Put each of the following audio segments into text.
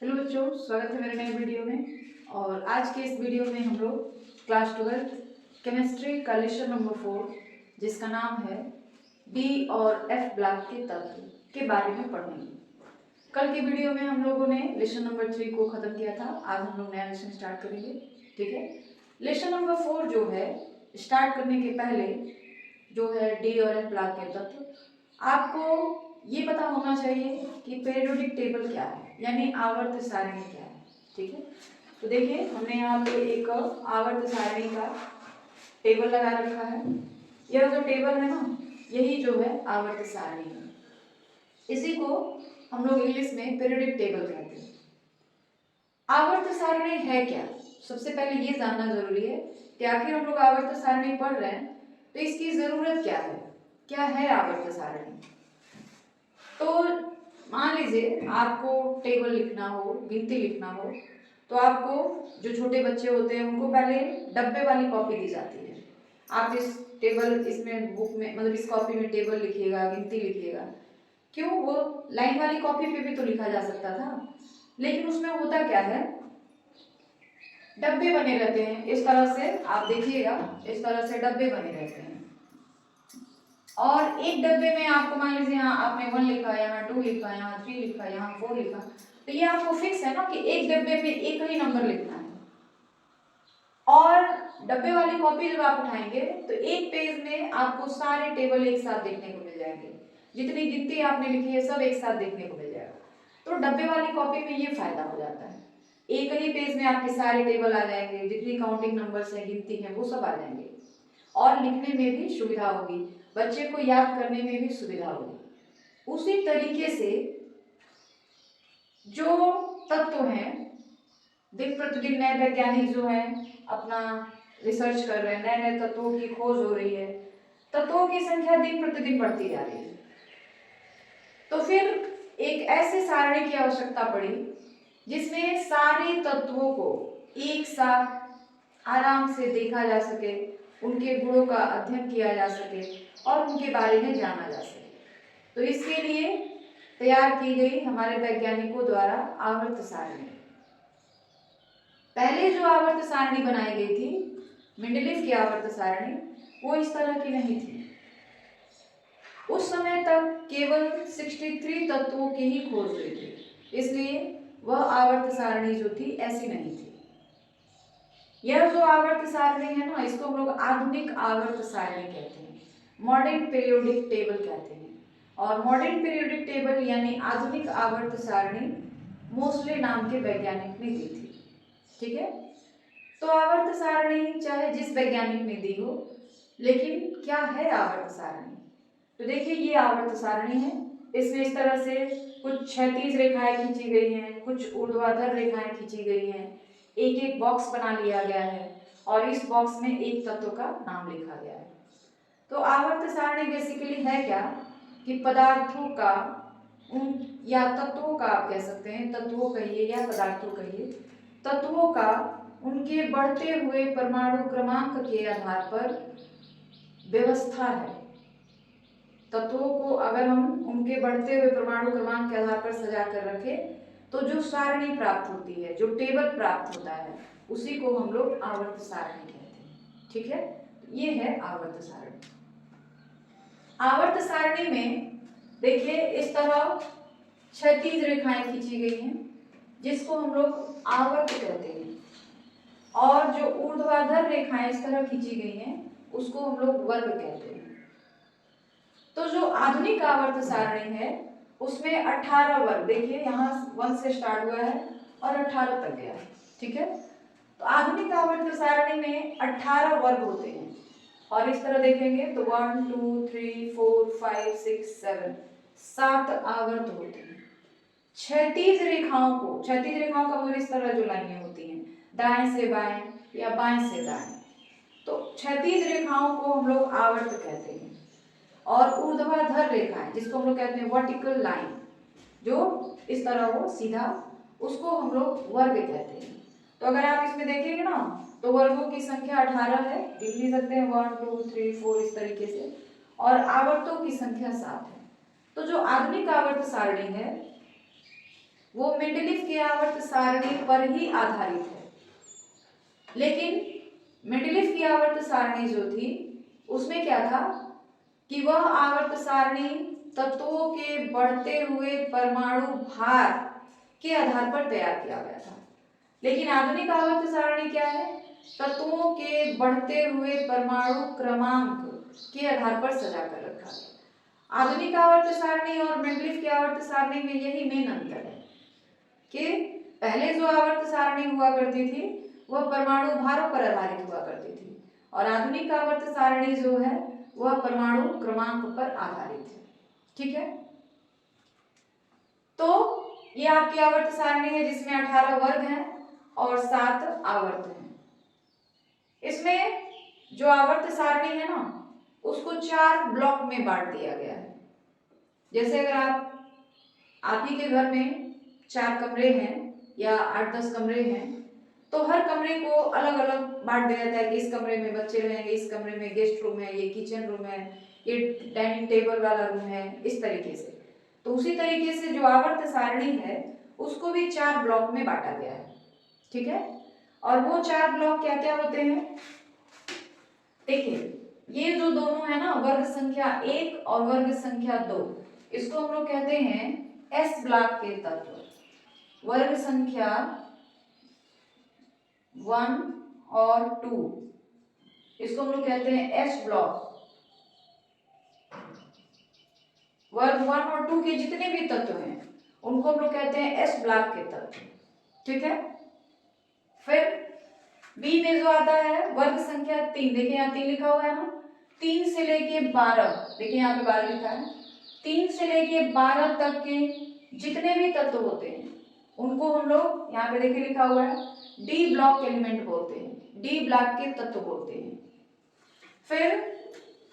Hello बच्चों, स्वागत है मेरे नए वीडियो में। और आज के इस वीडियो में हम लोग क्लास 12 केमिस्ट्री का लेसन नंबर 4 जिसका नाम है बी और एफ ब्लॉक के तत्व के बारे में पढ़ेंगे। कल के वीडियो में हम लोगों ने लेसन नंबर 3 को ख़त्म किया था। आज हम लोग नया लेसन स्टार्ट करेंगे। ठीक है, लेसन नंबर 4 जो है, स्टार्ट करने के पहले जो है डी और एफ ब्लॉक के तत्व, आपको ये पता होना चाहिए कि पीरियोडिक टेबल क्या है, यानी आवर्त सारणी क्या है। ठीक है, तो देखिए हमने यहाँ पे एक आवर्त सारणी का टेबल लगा रखा है। यह जो टेबल है ना, यही जो है आवर्त सारणी है। इसी को हम लोग इंग्लिश में पीरियोडिक टेबल कहते हैं। आवर्त सारणी है क्या, सबसे पहले ये जानना जरूरी है कि आखिर हम लोग आवर्त सारणी पढ़ रहे हैं तो इसकी जरूरत क्या है आवर्त सारणी। तो मान लीजिए आपको टेबल लिखना हो, गिनती लिखना हो, तो आपको जो छोटे बच्चे होते हैं उनको पहले डब्बे वाली कॉपी दी जाती है। आप इस टेबल इसमें बुक में मतलब इस कॉपी में टेबल लिखिएगा, गिनती लिखिएगा। क्यों, वो लाइन वाली कॉपी पे भी तो लिखा जा सकता था, लेकिन उसमें होता क्या है, डब्बे बने रहते हैं। इस तरह से आप देखिएगा, इस तरह से डब्बे बने रहते हैं। और एक डब्बे में आपको मान लीजिए यहाँ आपने 1 लिखा, यहाँ 2 लिखा, यहाँ 3 लिखा, यहाँ 4 लिखा, तो ये आपको फिक्स है ना कि एक डब्बे पे एक ही नंबर लिखना है। और डब्बे वाली कॉपी जब आप उठाएंगे तो एक पेज में आपको सारे टेबल एक साथ देखने को मिल जाएंगे। जितनी गिनती आपने लिखी है सब एक साथ देखने को मिल जाएगा। तो डब्बे वाली कॉपी में ये फायदा हो जाता है, एक ही पेज में आपके सारे टेबल आ जाएंगे, जितनी काउंटिंग नंबर्स है, गिनती है, वो सब आ जाएंगे। और लिखने में भी सुविधा होगी, बच्चे को याद करने में भी सुविधा होगी। उसी तरीके से जो तत्व हैं, दिन प्रतिदिन नए वैज्ञानिक जो हैं अपना रिसर्च कर रहे हैं, नए नए तत्वों की खोज हो रही है, तत्वों की संख्या दिन प्रतिदिन बढ़ती जा रही है। तो फिर एक ऐसे सारणी की आवश्यकता पड़ी जिसमें सारे तत्वों को एक साथ आराम से देखा जा सके, उनके गुणों का अध्ययन किया जा सके और उनके बारे में जाना जा सके। तो इसके लिए तैयार की गई हमारे वैज्ञानिकों द्वारा आवर्त सारणी। पहले जो आवर्त सारणी बनाई गई थी, मेंडलीव की आवर्त सारणी, वो इस तरह की नहीं थी। उस समय तक केवल 63 तत्वों की ही खोज हुई थी, इसलिए वह आवर्त सारणी जो थी ऐसी नहीं थी। यह जो आवर्त सारणी है ना, इसको हम लोग आधुनिक आवर्त सारणी कहते हैं, मॉडर्न पीरियोडिक टेबल कहते हैं। और मॉडर्न पीरियोडिक टेबल यानी आधुनिक आवर्त सारणी मोस्ले नाम के वैज्ञानिक ने दी थी। ठीक है, तो आवर्त सारणी चाहे जिस वैज्ञानिक ने दी हो, लेकिन क्या है आवर्त सारणी। तो देखिए ये आवर्त सारणी है। इसमें इस तरह से कुछ क्षैतिज रेखाएं खींची गई हैं, कुछ ऊर्ध्वाधर रेखाएं खींची गई हैं, एक एक बॉक्स बना लिया गया है और इस बॉक्स में एक तत्व का नाम लिखा गया है। तो आवर्त सारणी बेसिकली है क्या कि पदार्थों का या तत्वों का, आप कह सकते हैं तत्वों कहिए या पदार्थों कहिए, तत्वों का उनके बढ़ते हुए परमाणु क्रमांक के आधार पर व्यवस्था है। तत्वों को अगर हम उनके बढ़ते हुए परमाणु क्रमांक के आधार पर सजा कर रखें तो जो सारणी प्राप्त होती है, जो टेबल प्राप्त होता है, उसी को हम लोग आवर्त सारणी कहते हैं। ठीक है, ये है आवर्त सारणी। आवर्त सारणी में देखिए इस तरह क्षैतिज रेखाएं खींची गई हैं जिसको हम लोग आवर्त कहते हैं, और जो ऊर्ध्वाधर रेखाएं इस तरह खींची गई हैं उसको हम लोग वर्ग कहते हैं। तो जो आधुनिक आवर्त सारणी है उसमें 18 वर्ग, देखिए यहाँ 1 से स्टार्ट हुआ है और 18 तक गया है। ठीक है, तो आधुनिक आवर्त सारणी में 18 वर्ग होते हैं। और इस तरह देखेंगे तो 1 2 3 4 5 6 7 7 आवर्त होते हैं। क्षैतिज रेखाओं का मतलब इस तरह जो लाइनें होती हैं दाएं से बाएं या बाएं से दाएं, तो क्षैतिज रेखाओं को हम लोग आवर्त कहते हैं। और ऊर्ध्वाधर रेखाएं जिसको हम लोग कहते हैं वर्टिकल लाइन, जो इस तरह हो सीधा, उसको हम लोग वर्ग कहते हैं। तो अगर आप इसमें देखेंगे ना तो वर्गों की संख्या 18 है, गिन भी सकते हैं 1 2 3 4 इस तरीके से, और आवर्तों की संख्या 7 है। तो जो आधुनिक आवर्त सारणी है वो मेंडलीव की आवर्त सारणी पर ही आधारित है। लेकिन मेंडलीव की आवर्त सारणी जो थी उसमें क्या था कि वह आवर्त सारणी तत्वों के बढ़ते हुए परमाणु भार के आधार पर तैयार किया गया था। लेकिन आधुनिक आवर्त सारणी क्या है? तत्वों के बढ़ते हुए परमाणु क्रमांक के आधार पर सजा कर रखा है। आधुनिक आवर्त सारणी और मेंडलीव की आवर्त सारणी में यही मेन अंतर है कि पहले जो आवर्त सारणी हुआ करती थी वह परमाणु भारों पर आधारित हुआ करती थी और आधुनिक आवर्त सारणी जो है वह परमाणु क्रमांक पर आधारित है। ठीक है, तो ये आपकी आवर्त सारणी है जिसमें 18 वर्ग हैं और 7 आवर्त हैं। इसमें जो आवर्त सारणी है ना उसको 4 ब्लॉक में बांट दिया गया है। जैसे अगर आप ही के घर में 4 कमरे हैं या 8-10 कमरे हैं तो हर कमरे को अलग अलग बांट दिया जाता है कि इस कमरे में बच्चे रहेंगे, इस कमरे में गेस्ट रूम है, ये किचन रूम है, ये डाइनिंग टेबल वाला रूम है, इस तरीके से। तो उसी तरीके से जो आवर्त सारणी है उसको भी 4 ब्लॉक में बांटा गया है। ठीक है, और वो 4 ब्लॉक क्या क्या होते हैं देखिए, ये जो दोनों है ना वर्ग संख्या 1 और वर्ग संख्या 2 इसको हम लोग कहते हैं एस ब्लॉक के तत्व। वर्ग संख्या 1 और 2 इसको हम लोग कहते हैं एस ब्लॉक। वर्ग 1 और 2 के जितने भी तत्व हैं उनको हम लोग कहते हैं एस ब्लॉक के तत्व। ठीक है, फिर बी में जो आता है वर्ग संख्या 3, देखिए यहाँ 3 लिखा हुआ है ना, 3 से लेके 12, देखिए यहाँ पे 12 लिखा है, 3 से लेके 12 तक के जितने भी तत्व होते हैं उनको हम लोग यहाँ पे देखिए लिखा हुआ है डी ब्लॉक एलिमेंट बोलते हैं, डी ब्लॉक के तत्व बोलते हैं। फिर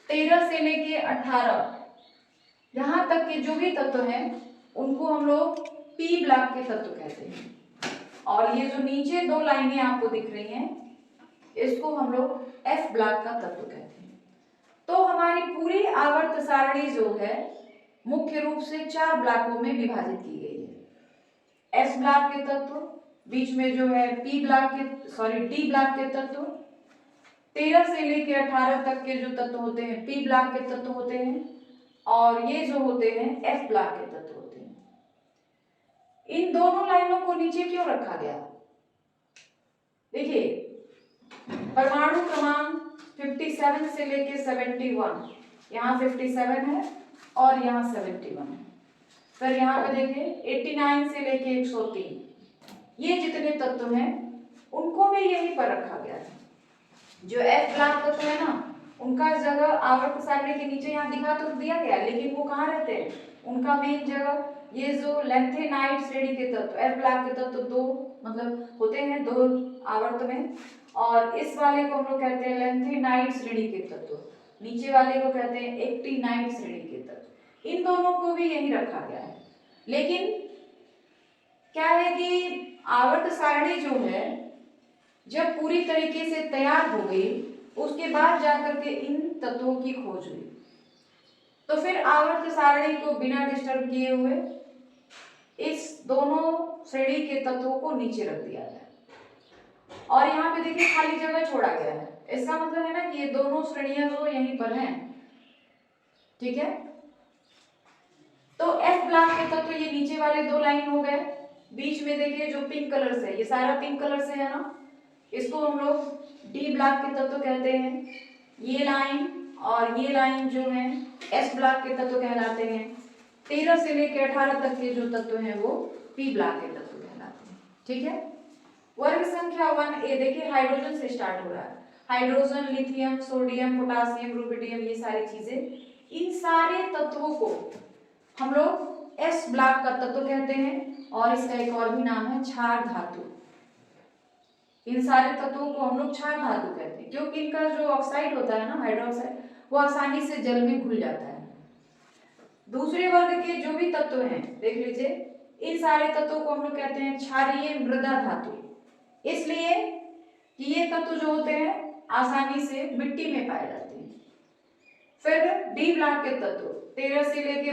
13 से लेके 18 यहाँ तक के जो भी तत्व हैं उनको हम लोग पी ब्लॉक के तत्व कहते हैं। और ये जो नीचे 2 लाइनें आपको दिख रही हैं इसको हम लोग एफ ब्लॉक का तत्व कहते हैं। तो हमारी पूरी आवर्त सारणी जो है मुख्य रूप से 4 ब्लॉकों में विभाजित की गई है। एस ब्लॉक के तत्व, बीच में जो है डी ब्लॉक के तत्व, 13 से लेकर 18 तक के जो तत्व होते हैं पी ब्लॉक के तत्व होते हैं और ये जो होते हैं एफ ब्लॉक के तत्व होते हैं। इन दोनों लाइनों को नीचे क्यों रखा गया? देखिए, परमाणु क्रमांक 57 से लेके 71, यहाँ 57 है और यहाँ 71 है। फिर यहाँ पे देखिए 89 से लेके 103, ये जितने तत्व हैं उनको भी यहीं पर रखा गया है। जो एफ ब्लॉक तत्व है ना उनका जगह आवर्त सारणी के नीचे यहाँ दिखा तो दिया गया, लेकिन वो कहाँ रहते हैं? उनका मेन जगह ये जो लेंथेनाइड श्रेणी के तत्व एफ ब्लॉक के तत्व 2 मतलब होते हैं 2 आवर्त में, और इस वाले को हम लोग कहते हैं लेंथेनाइड श्रेणी के तत्व, नीचे वाले को कहते हैं एक्टिनाइड श्रेणी के तत्व। इन दोनों को भी यही रखा गया है। लेकिन क्या है कि आवर्त सारणी जो है जब पूरी तरीके से तैयार हो गई उसके बाद जाकर के इन तत्वों की खोज हुई, तो फिर आवर्त सारणी को बिना डिस्टर्ब किए हुए इस दोनों श्रेणी के तत्वों को नीचे रख दिया गया और यहाँ पे देखिए खाली जगह छोड़ा गया है। इसका मतलब है ना कि ये दोनों श्रेणियां जो यहीं पर हैं। ठीक है, तो एफ ब्लॉक के तत्व ये नीचे वाले 2 लाइन हो गए। बीच में देखिए जो पिंक कलर से, ये सारा पिंक कलर से है ना, इसको हम लोग डी ब्लॉक के तत्व कहते हैं। ये लाइन और ये लाइन जो है एस ब्लॉक के तत्व कहलाते हैं। 13 से लेकर 18 तक के जो तत्व हैं वो पी ब्लॉक के तत्व कहलाते हैं। ठीक है, वर्ग संख्या 1A देखिए हाइड्रोजन से स्टार्ट हो रहा है। Hydrogen, lithium, sodium, potassium, rubidium, ये सारी चीजें, इन सारे तत्वों को हम लोग एस ब्लॉक का तत्व कहते हैं और इसका एक और भी नाम है क्षार धातु। इन सारे तत्वों को हम लोग क्षार धातु कहते हैं क्योंकि इनका जो ऑक्साइड होता है ना हाइड्रोक्साइड, वो आसानी से जल में घुल जाता है। दूसरे वर्ग के जो भी तत्व हैं देख लीजिए, इन सारे तत्वों को हम लोग कहते हैं क्षारीय मृदा धातु, इसलिए कि ये तत्व जो होते हैं आसानी से मिट्टी में पाए जाते हैं। फिर डी ब्लॉक के तत्व 3 से लेके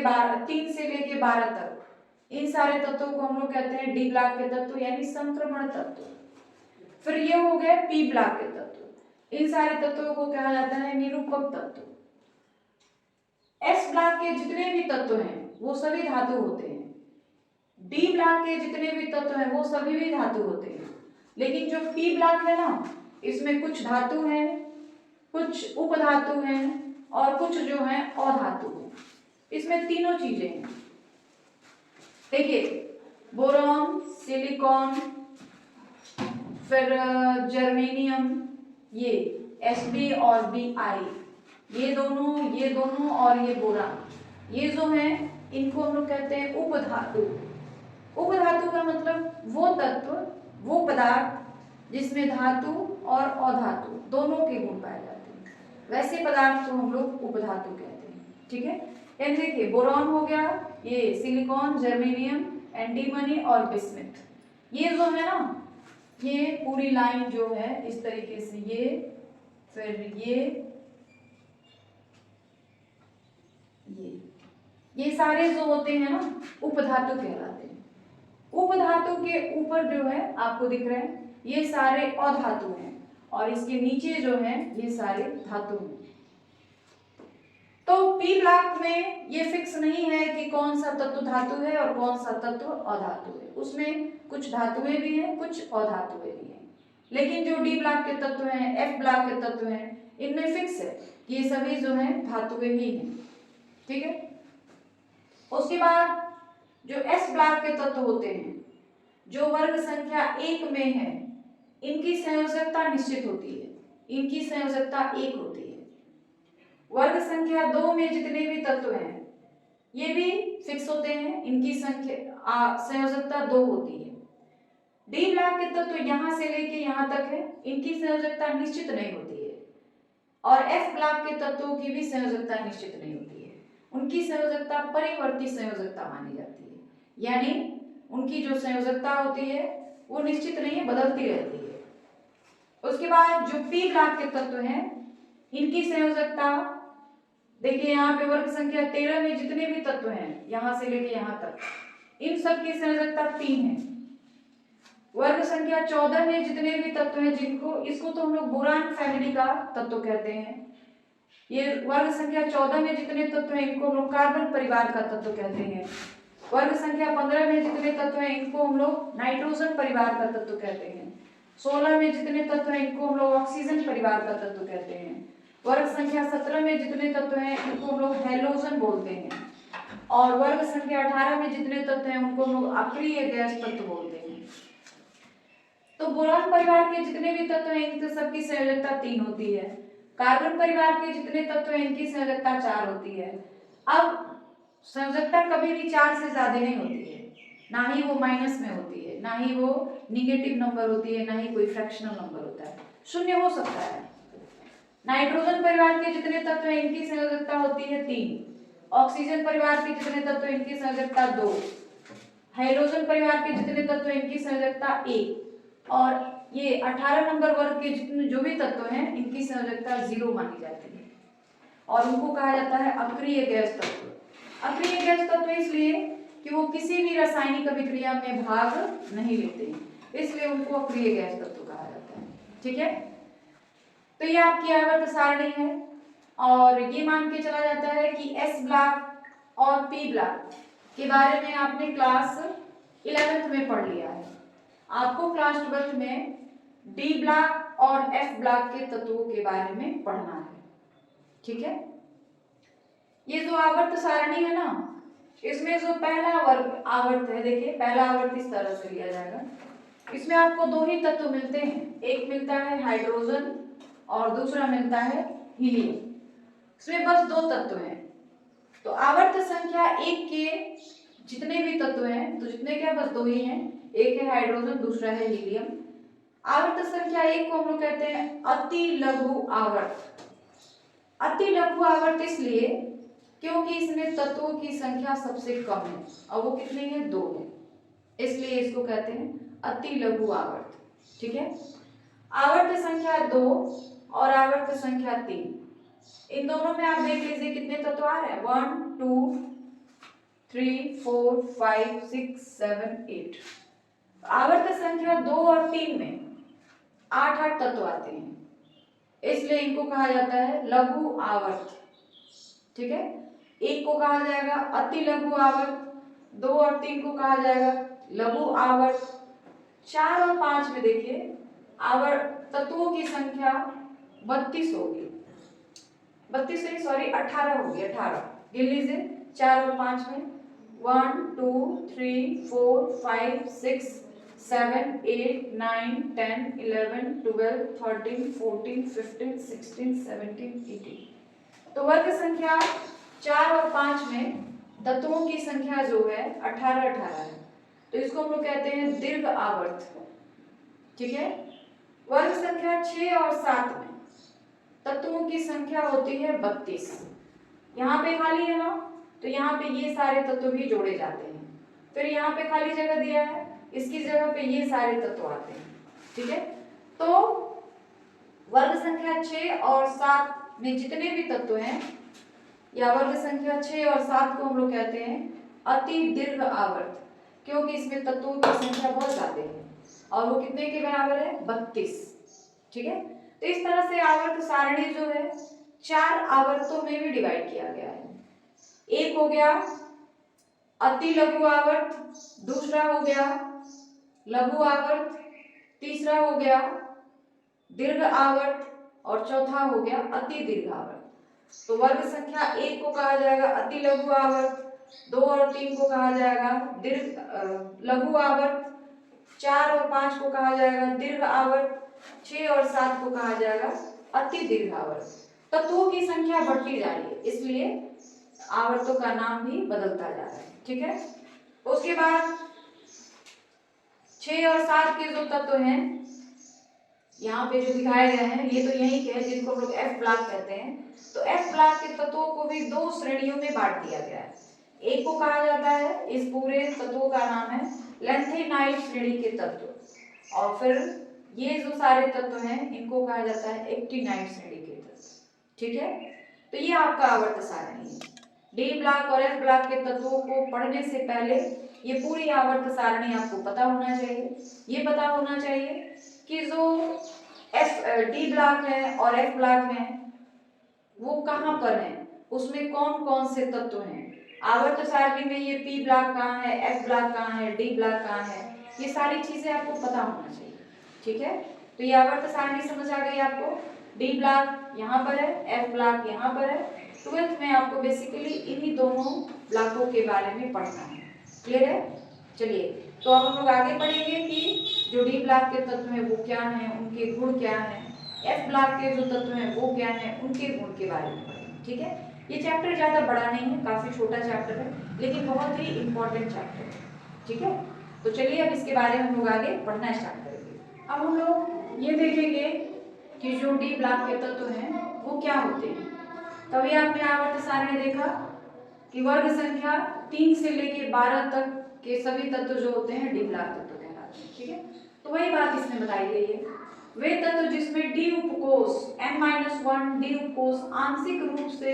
12 तक इन सारे तत्वों को हम लोग कहते हैं डी ब्लॉक के तत्व यानी संक्रमण तत्व। फिर ये हो गए पी ब्लॉक के तत्व, इन सारे तत्वों को कहा जाता है निरूपक तत्व। एस ब्लॉक के जितने भी तत्व हैं वो सभी धातु होते हैं, डी ब्लॉक के जितने भी तत्व हैं वो सभी भी धातु होते हैं, लेकिन जो पी ब्लॉक है ना इसमें कुछ धातु हैं, कुछ उपधातु हैं और कुछ जो है अधातु हैं। इसमें तीनों चीजें हैं। देखिए बोरॉन, सिलिकॉन, फिर जर्मेनियम, ये Sb और Bi, ये दोनों और ये बोरान, ये जो है इनको हम लोग कहते हैं उपधातु। उपधातु का मतलब वो तत्व, वो पदार्थ जिसमें धातु और अधातु दोनों के गुण पाए जाते हैं, वैसे पदार्थ को हम लोग उपधातु कहते हैं। ठीक है, यानी देखिए बोरॉन हो गया, ये सिलिकॉन, जर्मेनियम, एंटीमनी और बिस्मथ, ये जो है ना ये पूरी लाइन जो है इस तरीके से, ये फिर ये सारे जो होते हैं ना उपधातु कहलाते हैं। उपधातु के ऊपर जो है आपको दिख रहे हैं ये सारे अधातु हैं और इसके नीचे जो है ये सारे धातु हैं। तो पी ब्लॉक में ये फिक्स नहीं है कि कौन सा तत्व धातु है और कौन सा तत्व अधातु है, उसमें कुछ धातुएं भी हैं कुछ अधातुएं भी हैं। लेकिन जो डी ब्लॉक के तत्व हैं, एफ ब्लॉक के तत्व हैं, इनमें फिक्स है कि ये सभी जो है धातुएं ही हैं। ठीक है, उसके बाद जो एस ब्लॉक के तत्व होते हैं जो वर्ग संख्या 1 में है, इनकी संयोजकता निश्चित होती है, इनकी संयोजकता 1 होती है। वर्ग संख्या 2 में जितने भी तत्व हैं ये भी फिक्स होते हैं, इनकी संख्या संयोजकता 2 होती है। डी ब्लॉक के तत्व यहां से लेके यहां तक है, इनकी संयोजकता निश्चित नहीं होती है। और एफ ब्लॉक के तत्वों की भी संयोजकता निश्चित नहीं होती है, उनकी संयोजकता परिवर्ती संयोजकता मानी जाती है, यानी उनकी जो संयोजकता होती है वो निश्चित नहीं है, बदलती रहती है। उसके बाद जो पी ब्लॉक के तत्व हैं इनकी संयोजकता देखिए, यहाँ पे वर्ग संख्या 13 में जितने भी तत्व हैं यहां से लेके यहां तक, इन सब की संयोजकता 3 है। वर्ग संख्या 14 में जितने भी तत्व हैं जिनको, इसको तो हम लोग बोरान फैमिली का तत्व कहते हैं, ये वर्ग संख्या 14 में जितने तत्व हैं इनको हम लोग कार्बन परिवार का तत्व कहते हैं। वर्ग संख्या 15 में जितने तत्व हैं इनको हम लोग नाइट्रोजन परिवार का तत्व कहते हैं। 16 में जितने तत्व हैं इनको हम लोग ऑक्सीजन परिवार का तत्व कहते हैं। वर्ग संख्या 17 में जितने तत्व हैं इनको हम लोग हैलोजन बोलते हैं। और वर्ग संख्या 18 में जितने तत्व हैं उनको हम लोग अक्रिय गैस तत्व बोलते हैं। तो बोरान परिवार के जितने भी तत्व हैं इनके सबकी संयोजकता 3 होती है। कार्बन परिवार के जितने तत्व हैं इनकी संयोजकता 4 होती है। अब संयोजकता कभी भी 4 से ज्यादा नहीं होती है, ना ही वो माइनस में होती है, ना ही वो निगेटिव नंबर होती है, ना ही कोई फ्रैक्शनल नंबर होता है, शून्य हो सकता है। नाइट्रोजन परिवार के जितने तत्व हैं इनकी संयोजकता होती है 3। ऑक्सीजन परिवार के जितने तत्व हैं इनकी संयोजकता 2। हाइड्रोजन परिवार के जितने तत्व हैं इनकी संयोजकता 1। और ये 18 नंबर वर्ग के जितने जो भी तत्व हैं इनकी संयोजकता 0 मानी जाती है और उनको कहा जाता है अक्रिय गैस तत्व। अक्रिय गैस तत्व इसलिए कि वो किसी भी रासायनिक अभिक्रिया में भाग नहीं लेते हैं, इसलिए उनको अक्रिय गैस तत्व कहा जाता है। ठीक है, तो ये आपकी आवर्त सारणी है और ये मान के चला जाता है कि एस ब्लॉक और पी ब्लॉक के बारे में आपने क्लास 11th में पढ़ लिया है। आपको क्लास 12th में डी ब्लॉक और एफ ब्लॉक के तत्वों के बारे में पढ़ना है। ठीक है, ये जो आवर्त सारणी है ना, इसमें जो पहला वर्ग आवर्त है, देखिए पहला आवर्त इस तरह से लिया जाएगा। इसमें आपको 2 ही तत्व मिलते हैं, एक मिलता है हाइड्रोजन और दूसरा मिलता है हीलियम। इसमें बस 2 तत्व हैं। तो आवर्त संख्या 1 के जितने भी तत्व हैं, तो जितने क्या बस 2 ही हैं, एक है हाइड्रोजन दूसरा है हीलियम। आवर्त संख्या 1 को हम लोग कहते हैं अति लघु आवर्त। अति लघु आवर्त इसलिए क्योंकि इसमें तत्वों की संख्या सबसे कम है और वो कितनी है 2 है, इसलिए इसको कहते हैं अति लघु आवर्त। ठीक है, आवर्त संख्या 2 और आवर्त संख्या 3, इन दोनों में आप देख लीजिए कितने तत्व आ रहे हैं, 1 2 3 4 5 6 7 8। आवर्त संख्या 2 और 3 में 8 तत्व आते हैं, इसलिए इनको कहा जाता है लघु आवर्त। ठीक है, एक को कहा जाएगा अति लघु आवर्त, 2 और 3 को कहा जाएगा लघु आवर्त। 4 और 5 में देखिए आवर्त तत्वों की संख्या 32 होगी, 32 नहीं सॉरी 18 होगी, 18 गिन लीजिए। 4 और 5 में 1 2 3 4 5 6 7 8 9 10 11 12 13 14 15 16 17 18। तो वर्ग संख्या 4 और 5 में तत्वों की संख्या जो है 18 है, तो इसको हम लोग कहते हैं दीर्घ आवर्त। ठीक है, वर्ग संख्या 6 और 7 में तत्वों की संख्या होती है 32। यहाँ पे खाली है ना, तो यहाँ पे ये सारे तत्व भी जोड़े जाते हैं। फिर यहाँ पे खाली जगह दिया है, इसकी जगह पे ये सारे तत्व आते हैं। ठीक है, तो वर्ग संख्या 6 और 7 में जितने भी तत्व हैं, या वर्ग संख्या 6 और 7 को हम लोग कहते हैं अति दीर्घ आवर्त, क्योंकि इसमें तत्वों की संख्या बहुत ज्यादा है और वो कितने के बराबर है 32। ठीक है, तो इस तरह से आवर्त सारणी जो है 4 आवर्तों में भी डिवाइड किया गया है। एक हो गया अति लघु आवर्त, दूसरा हो गया लघु आवर्त, तीसरा हो गया दीर्घ आवर्त और चौथा हो गया अति दीर्घ आवर्त। तो वर्ग संख्या 1 को कहा जाएगा अति लघु आवर्त, 2 और 3 को कहा जाएगा दीर्घ लघु आवर्त, 4 और 5 को कहा जाएगा दीर्घ आवर्त, 6 और 7 को कहा जाएगा अति दीर्घ आवर्त। तत्वों की संख्या बढ़ती जा रही है, इसलिए आवर्तों का नाम भी बदलता जा रहा है। ठीक है, उसके बाद 6 और 7 के जो तत्व हैं यहाँ पे जो दिखाए गए हैं, ये तो यही है जिनको हम लोग एफ ब्लॉक कहते हैं। तो एफ ब्लॉक के तत्वों को भी 2 श्रेणियों में बांट दिया गया है। एक को कहा जाता है, इस पूरे तत्वों का नाम है लैंथेनाइड श्रेणी के तत्व, और फिर ये जो सारे तत्व हैं इनको कहा जाता है एक्टिनाइड श्रेणी के तत्व। ठीक है, तो ये आपका आवर्त सारणी है। डी ब्लॉक और एफ ब्लॉक के तत्वों को पढ़ने से पहले ये पूरी आवर्त सारणी आपको पता होना चाहिए। ये पता होना चाहिए कि जो डी ब्लॉक है और एफ ब्लॉक है वो कहाँ पर है, उसमें कौन कौन से तत्व हैं। आवर्त सारणी में ये पी ब्लॉक कहाँ है, एफ ब्लॉक कहाँ है, डी ब्लॉक कहाँ है, ये सारी चीजें आपको पता होना चाहिए। ठीक है, तो ये आवर्त सारणी समझ आ गई आपको। डी ब्लॉक यहाँ पर है, एफ ब्लॉक यहाँ पर है। 12th में आपको बेसिकली इन्हीं दोनों ब्लॉकों के बारे में पढ़ना है। क्लियर है? चलिए, तो अब हम लोग आगे पढ़ेंगे कि जो डी ब्लॉक के तत्व हैं वो क्या हैं, उनके गुण क्या हैं, एफ ब्लॉक के जो तत्व हैं वो क्या हैं, उनके गुण के बारे में पढ़ेंगे। ठीक है, ये चैप्टर ज़्यादा बड़ा नहीं है, काफ़ी छोटा चैप्टर है, लेकिन बहुत ही इंपॉर्टेंट चैप्टर है। ठीक है, तो चलिए अब इसके बारे में हम लोग आगे पढ़ना स्टार्ट करेंगे। अब हम लोग ये देखेंगे कि जो डी ब्लॉक के तत्व हैं वो क्या होते हैं। तभी आपने आवर्त सारणी देखा कि वर्ग संख्या 3 से लेके 12 तक के सभी तत्व जो होते हैं डी ब्लॉक तत्व कहलाते हैं। ठीक है, तो वही बात इसमें बताई गई है। वे तत्व जिसमें डी उपकोष n-1 डी उपकोष आंशिक रूप से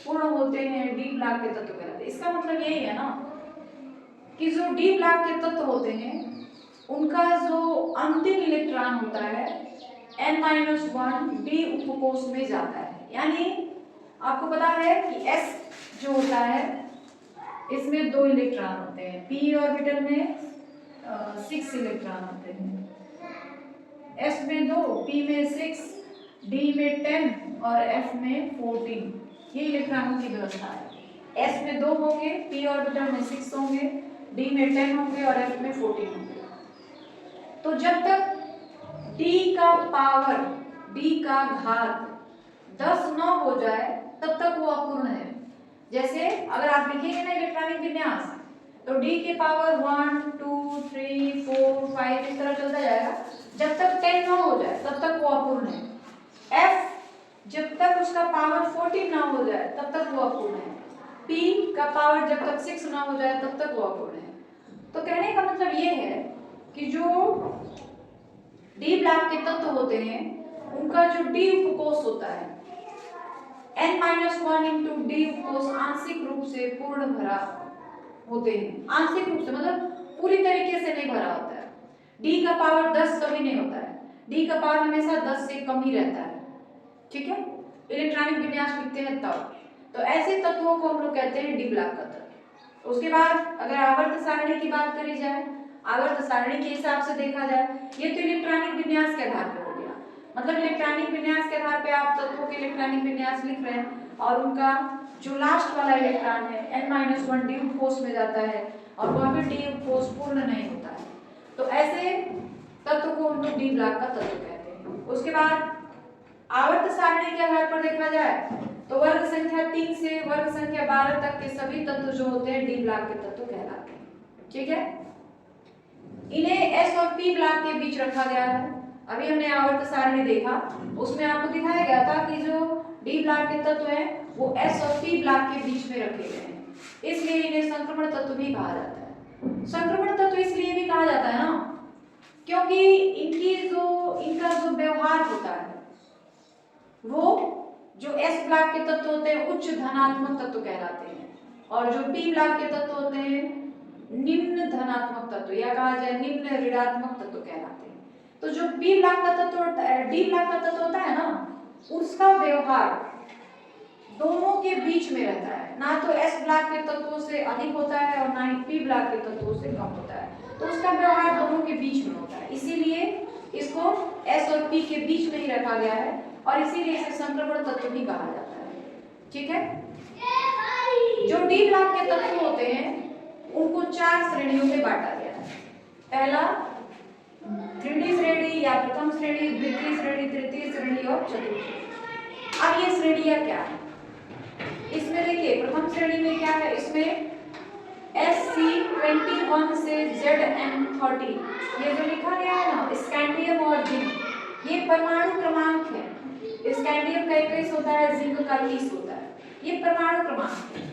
पूर्ण होते हैं डी ब्लॉक के तत्व कहलाते हैं। इसका मतलब यही है ना कि जो डी ब्लॉक के तत्व होते हैं उनका जो अंतिम इलेक्ट्रॉन होता है n-1 डी उपकोष में जाता है। यानी आपको पता है कि s जो होता है इसमें 2 इलेक्ट्रॉन होते हैं, p ऑर्बिटल में 6 इलेक्ट्रॉन होते हैं, s में 2, p में 6, d में 10 और f में 14। ये इलेक्ट्रॉनों की व्यवस्था है। s में 2 होंगे, p ऑर्बिटल में 6 होंगे, d में 10 होंगे और f में 14 होंगे। तो जब तक d का पावर, d का घात 10 न हो जाए तब तक वो अपूर्ण है। जैसे अगर आप लिखेंगे ना इलेक्ट्रॉनिक विन्यास, तो d के पावर 1 2 3 4 5 इस तरह चलता जाएगा। जब तक 10 ना हो जाए तब तक वो अपूर्ण है। f जब तक उसका पावर 14 ना हो जाए तब तक वो अपूर्ण है। p का पावर जब तक 6 ना हो जाए तब तक वो अपूर्ण है। तो कहने का मतलब ये है कि जो डी ब्लॉक के तत्व होते हैं उनका जो डी उपकोष होता है n-1 इंटू डी उपकोष आंशिक रूप से पूर्ण भरा होते हैं, आंशिक रूप से, मतलब पूरी तरीके से नहीं भरा होता है। d का पावर 10 कभी नहीं होता है, d का पावर हमेशा 10 से कम ही रहता है, ठीक है। इलेक्ट्रॉनिक विन्यास लिखते हैं तब, तो ऐसे तत्वों को हम लोग कहते हैं डी ब्लॉक का तत्व। उसके बाद अगर आवर्त सारणी की बात करी जाए, आवर्त सारणी के हिसाब से देखा जाए, ये तो इलेक्ट्रॉनिक विन्यास के आधार पर हो गया, मतलब इलेक्ट्रॉनिक विन्यास के आधार पे आप तत्वों के इलेक्ट्रॉनिक विन्यास लिख रहे हैं और उनका जो लास्ट वाला इलेक्ट्रॉन है n-1 डी फोर्स में जाता है और वह भी डी फोर्स पूर्ण नहीं होता है, तो ऐसे तत्व को हम लोग डी ब्लॉक का तत्व कहते हैं। उसके बाद आवर्त सारणी के आधार पर देखा जाए तो वर्ग संख्या 3 से वर्ग संख्या 12 तक के सभी तत्व जो होते हैं डी ब्लॉक के तत्व कहलाते हैं, ठीक है। इन्हें एस और पी ब्लॉक के बीच रखा गया है। अभी हमने आवर्त सारणी देखा, उसमें आपको दिखाया गया था कि जो डी ब्लॉक के तत्व हैं वो एस और पी ब्लॉक के बीच में रखे गए हैं, इसलिए इन्हें संक्रमण तत्व भी कहा जाता है। संक्रमण तत्व इसलिए भी कहा जाता है ना क्योंकि इनका जो व्यवहार होता है वो जो एस ब्लॉक के तत्व होते हैं उच्च धनात्मक तत्व कहलाते हैं और जो पी ब्लॉक के तत्व होते हैं निम्न धनात्मक तत्व या कहा जाए निम्न ऋणात्मक तत्व कहलाते हैं। तो जो पी ब्लॉक का तत्व होता है, डी ब्लॉक का तत्व होता है ना, उसका व्यवहार दोनों के बीच में रहता है, ना तो एस ब्लॉक के तत्वों से अधिक होता है और ना ही पी ब्लॉक के तत्वों से कम होता है, तो उसका व्यवहार दोनों के बीच में होता है, इसीलिए इसको एस और पी के बीच में ही रखा गया है और इसीलिए इसे संक्रमण तत्व भी कहा जाता है, ठीक है। जो डी ब्लॉक के तत्व होते हैं उनको 4 श्रेणियों में बांटा गया है। पहला 3D श्रेणी या प्रथम श्रेणी, द्वितीय श्रेणी, तृतीय श्रेणी और चतुर्थ। अब ये श्रेणियां क्या है, इसमें देखिए प्रथम श्रेणी में क्या है, इसमें SC21 से ZN30 ये जो लिखा गया है ना, स्कैंडियम और जिंक, ये परमाणु क्रमांक है। स्कैंडियम का 21 होता है, जिंक का 30 होता है, ये परमाणु क्रमांक है।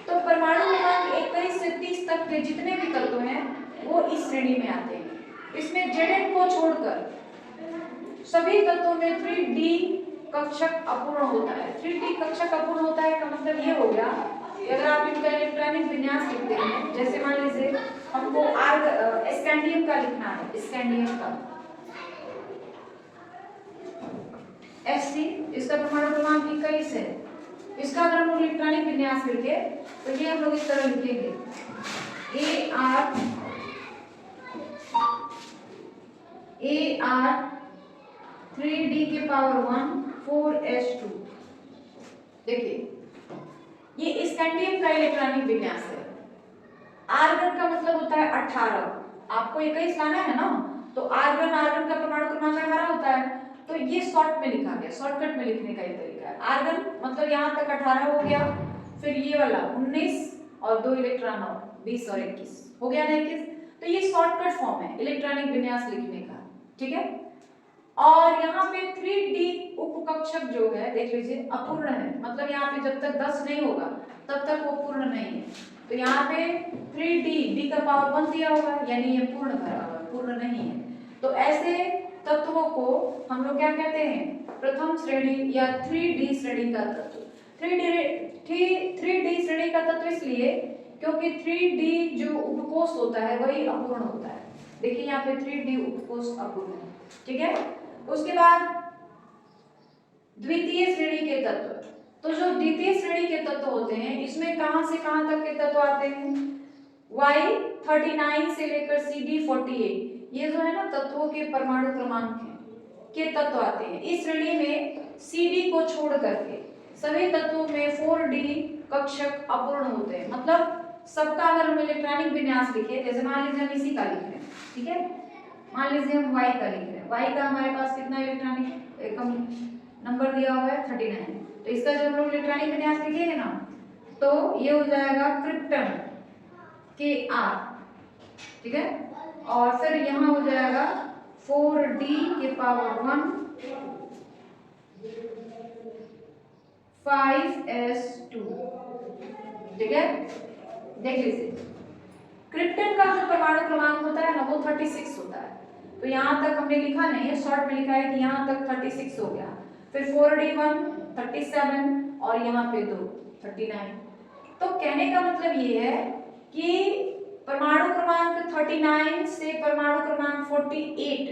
तो परमाणु क्रमांक 21 से 30 तक के जितने भी तत्व हैं वो इस श्रेणी में आते हैं। इसमें Zn को छोड़कर सभी तत्वों में 3D कक्षक अपूर्ण होता है। 3D कक्षक अपूर्ण होता है का मतलब ये हो गया कि अगर आप इनका इलेक्ट्रॉनिक विन्यास लिखते हैं, जैसे मान लीजिए हमको स्कैंडियम का लिखना है, स्कैंडियम का Sc, इसका परमाणु क्रमांक 21 है, इसका अगर हम लोग इलेक्ट्रॉनिक विन्यास लिखे तो ये हम लोग इस तरह लिखेंगे AR 3D के पावर 1 4S2। देखिए ये स्कैंडियम का इलेक्ट्रॉनिक विन्यास है। आर्गन का मतलब होता है 18, आपको 21 लाना है ना, तो आर्गन का परमाणु क्रमांक 18 होता है, तो ये शॉर्ट में लिखा गया, शॉर्टकट में लिखने का ये तरीका है। आर्गन मतलब यहाँ तक 18 हो गया, फिर ये वाला 19 और 2 इलेक्ट्रॉन और 20 और 21 हो गया ना 21, तो ये शॉर्टकट फॉर्म है इलेक्ट्रॉनिक विन्यास लिखने का, ठीक है। और यहाँ पे 3D उपकक्षक जो है देख लीजिए अपूर्ण है, मतलब यहाँ पे जब तक 10 नहीं होगा तब तक वो पूर्ण नहीं है, तो यहाँ पे 3D D का पावर 1 दिया हुआ है, यानी ये पूर्ण भरा हुआ है, पूर्ण नहीं है। तो ऐसे तत्वों को हम लोग क्या कहते हैं, प्रथम श्रेणी या 3D श्रेणी का तत्व। 3D श्रेणी का तत्व इसलिए क्योंकि 3D जो उपकोष होता है वही अपूर्ण होता है। देखिए यहाँ पे 3D उपकोष अपूर्ण है, ठीक है। उसके बाद द्वितीय श्रेणी के तत्व, तो जो द्वितीय श्रेणी के तत्व होते हैं इसमें कहां से कहां तक के तत्व आते हैं, Y39 से लेकर CD48, ये जो है ना तत्वों के परमाणु क्रमांक हैं के तत्व आते हैं। इस श्रेणी में CD को छोड़ करके सभी तत्वों में 4D कक्षक अपूर्ण होते हैं, मतलब सबका अगर हम इलेक्ट्रॉनिक विन्यास लिखे, जैसे मान लीजिए हम इसी का लिख रहे हैं, ठीक है, मान लीजिए हम Y का लिख रहे हैं, Y का हमारे पास कितना इलेक्ट्रॉनिक नंबर दिया हुआ है 39, तो इसका जब हम लोग इलेक्ट्रॉनिक विन्यास लिखेंगे ना तो ये हो जाएगा क्रिप्टन Kr, ठीक है, और फिर यहाँ हो जाएगा 4D के पावर 1 5S2, ठीक है। देख लीजिए क्रिप्टन का जो परमाणु क्रमांक होता है ना वो 36 होता है, तो यहाँ तक हमने लिखा नहीं है, शॉर्ट में लिखा है कि यहाँ तक 36 हो गया, फिर 4D1 37 और यहाँ पे 2 39। तो कहने का मतलब ये है कि परमाणु क्रमांक 39 से परमाणु क्रमांक 48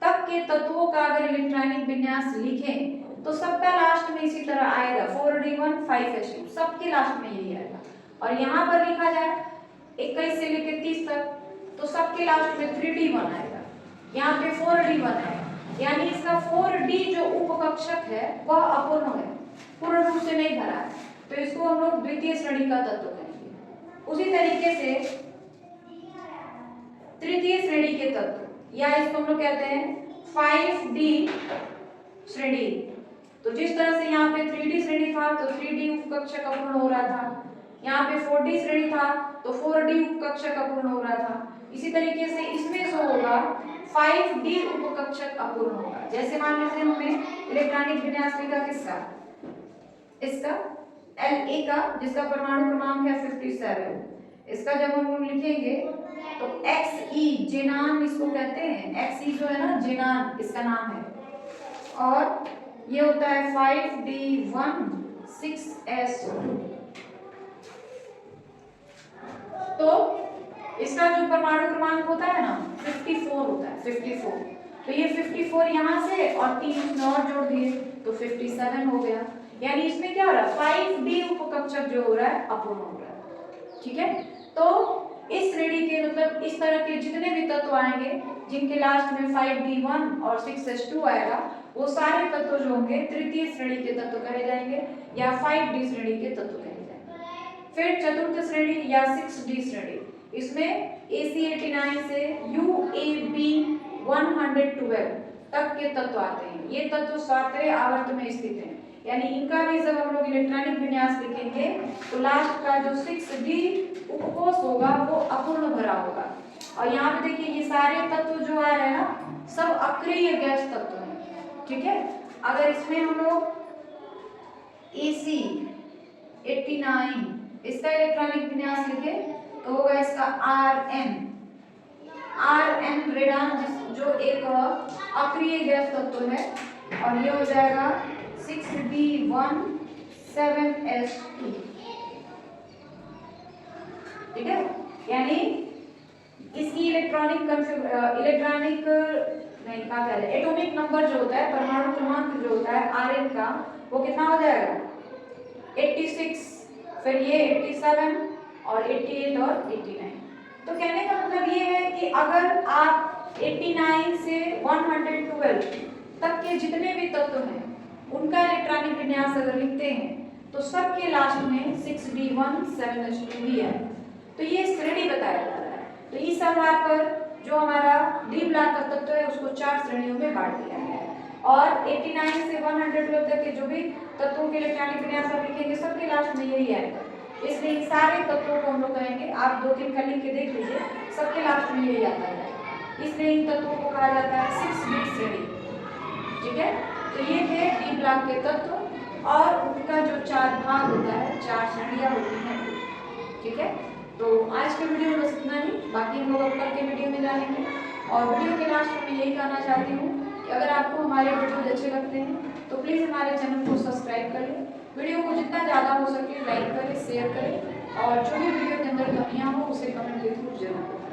तक के तत्वों का अगर इलेक्ट्रॉनिक विन्यास लिखें तो सबका लास्ट में इसी तरह आएगा 4d1 5s2, सबके लास्ट में यही आएगा। और यहाँ पर लिखा जाए 21 से लेकर 30 तक तो सबके लास्ट में 3d1 आएगा, यहाँ पे 4d1 है, यानी इसका 4d जो उपकक्षक है वह अपूर्ण है, पूर्ण रूप से नहीं भरा है, तो इसको हम लोग द्वितीय श्रेणी का तत्व कहेंगे। उसी तरीके से तृतीय श्रेणी के तत्व या इसको हम लोग कहते हैं 5d श्रेणी। तो जिस तरह से यहाँ पे 3d श्रेणी था तो 3d उपकक्षक अपूर्ण हो रहा था, यहाँ पे 4d श्रेणी था तो 4d उपकक्षक अपूर्ण हो रहा था, इसी तरीके से इसमें जो होगा 5d उपकक्षक अपूर्ण होगा। जैसे मान लीजिए हमने इलेक्ट्रॉनिक विन्यास लिखा किसका, इसका La का, जिसका परमाणु क्रमांक है 57, इसका जब हम लिखेंगे तो Xe जेनान इसको कहते हैं, Xe जो है ना जेनान इसका नाम है, और ये होता है 5d1 6s2। तो इसका जो परमाणु क्रमांक होता है ना 54 होता है, 54। तो ये 54 यहाँ से और 3 इसमें और जोड़ दिए तो 57 हो गया। यानी इसमें क्या हो रहा है 5d उपकक्षक जो हो रहा है अपूर्ण हो रहा है। ठीक है, तो इस श्रेणी के मतलब इस तरह के जितने भी तत्व आएंगे जिनके लास्ट में 5d1 और 6s2 आएगा वो सारे तत्व जो होंगे तृतीय श्रेणी के तत्व कहे जाएंगे या 5d श्रेणी के तत्व कहे जाएंगे। फिर चतुर्थ श्रेणी या 6d श्रेणी, इसमें AC89 से UAB 112 तक के तत्व आते हैं। ये तत्व सातवें आवर्त में स्थित हैं, यानी इनका भी जब हम लोग इलेक्ट्रॉनिक विन्यास लिखेंगे तो लास्ट का जो 6d उपकोष होगा वो अपूर्ण भरा होगा। और यहाँ पे देखिए ये सारे तत्व जो आ रहे हैं ना सब अक्रिय गैस तत्व हैं। ठीक है, अगर इसमें हम लोग AC89 इसका इलेक्ट्रॉनिक विन्यास लिखे तो होगा इसका Rn रेडान जो एक अक्रिय गैस तत्व है, और ये हो जाएगा 6d1 7s2। ठीक है, यानी इसकी इलेक्ट्रॉनिक नहीं क्या कह रहे एटॉमिक नंबर जो होता है, परमाणु क्रमांक जो होता है Rn का वो कितना हो जाएगा 86, फिर ये 87 और 88 और 89। तो कहने का मतलब ये है कि अगर आप 89 से 112 तक के जितने भी तत्व हैं उनका इलेक्ट्रॉनिक विन्यास अगर लिखते हैं तो सबके लास्ट में 6d1 7s2 भी है। तो ये श्रेणी बताया जा रहा है। तो इस आधार पर जो हमारा डी ब्लॉक का तत्व है उसको 4 श्रेणियों में बांट दिया गया है, और 89 से 112 तक के जो भी तत्वों के इलेक्ट्रॉनिक विन्यास आप लिखेंगे सबके लास्ट में यही आएगा। इसलिए सारे तत्वों को हम लोग कहेंगे, आप 2-3 का लिख के देख लीजिए, सबके लास्ट में यही आता है। इसलिए इन तत्वों को कहा जाता है 6d श्रेणी। ठीक है, तो ये थे डी ब्लॉक के तत्व और उनका जो 4 भाग होता है, 4 श्रेणियां होती हैं। ठीक है, तो आज के वीडियो में बस इतना ही, बाकी हम लोग अब कल के वीडियो में जानेंगे। और वीडियो के लास्ट में मैं यही कहना चाहती हूँ कि अगर आपको हमारे वीडियोज अच्छे लगते हैं तो प्लीज़ हमारे चैनल को सब्सक्राइब करें, वीडियो को जितना ज़्यादा हो सके लाइक करें, शेयर करें, और जो भी वीडियो के अंदर कमियाँ हो उसे कमेंट के थ्रू जरूर करें।